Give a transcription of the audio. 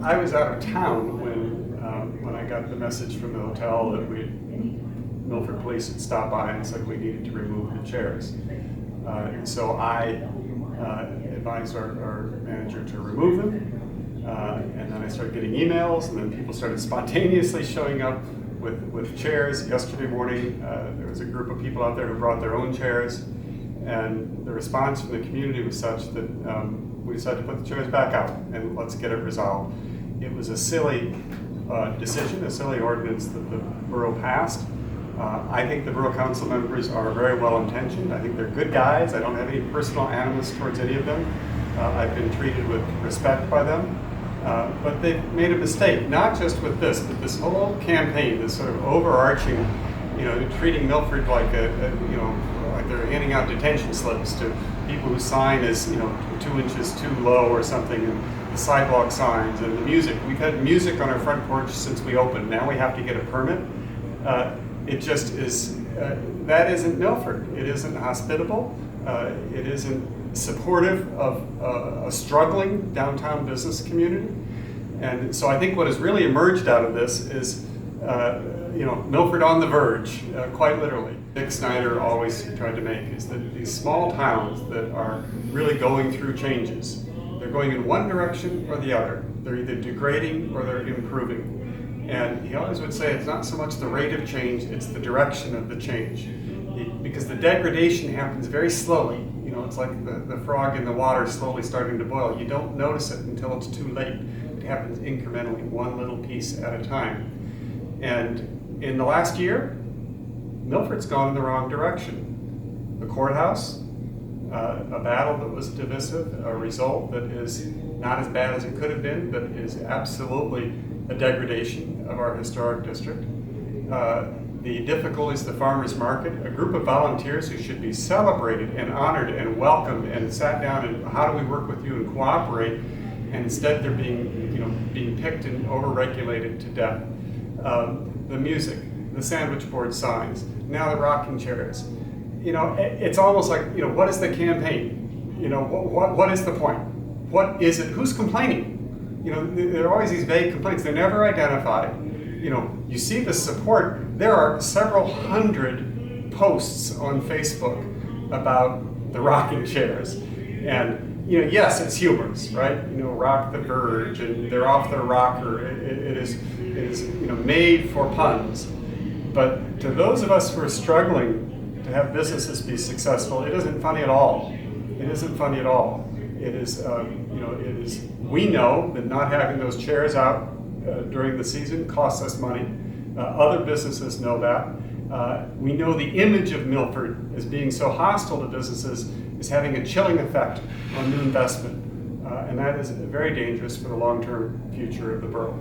I was out of town when I got the message from the hotel that Milford Police had stopped by and said we needed to remove the chairs. So I advised our manager to remove them, and then I started getting emails, and then people started spontaneously showing up with chairs. Yesterday morning, there was a group of people out there who brought their own chairs, and the response from the community was such that we decided to put the chairs back out and let's get it resolved. It was a silly decision, a silly ordinance that the borough passed. I think the Borough Council members are very well intentioned. I think they're good guys. I don't have any personal animus towards any of them. I've been treated with respect by them. But they've made a mistake, not just with this, but this whole campaign, this sort of overarching, treating Milford like like they're handing out detention slips to people whose sign is, 2 inches too low or something, and the sidewalk signs and the music. We've had music on our front porch since we opened. Now we have to get a permit. It just is, that isn't Milford. It isn't hospitable. It isn't supportive of a struggling downtown business community. And so I think what has really emerged out of this is, Milford on the verge, quite literally. Dick Snyder always tried to make is that these small towns that are really going through changes, they're going in one direction or the other. They're either degrading or they're improving. And he always would say it's not so much the rate of change, it's the direction of the change. Because the degradation happens very slowly. It's like the frog in the water slowly starting to boil. You don't notice it until it's too late. It happens incrementally, one little piece at a time. And in the last year, Milford's gone in the wrong direction. The courthouse, a battle that was divisive, a result that is not as bad as it could have been, but is absolutely a degradation of our historic district. The difficulties of the farmers market, a group of volunteers who should be celebrated and honored and welcomed and sat down and how do we work with you and cooperate, and instead they're being picked and over-regulated to death. The music, the sandwich board signs, now the rocking chairs. It's almost like, what is the campaign? What is the point? What is it? Who's complaining? There are always these vague complaints. They're never identified. You see the support. There are several hundred posts on Facebook about the rocking chairs. And, yes, it's humorous, right? Rock the verge, and they're off their rocker. It is made for puns. But to those of us who are struggling to have businesses be successful, it isn't funny at all. It isn't funny at all. It is, we know that not having those chairs out during the season costs us money. Other businesses know that. We know the image of Milford as being so hostile to businesses is having a chilling effect on new investment. And that is very dangerous for the long-term future of the borough.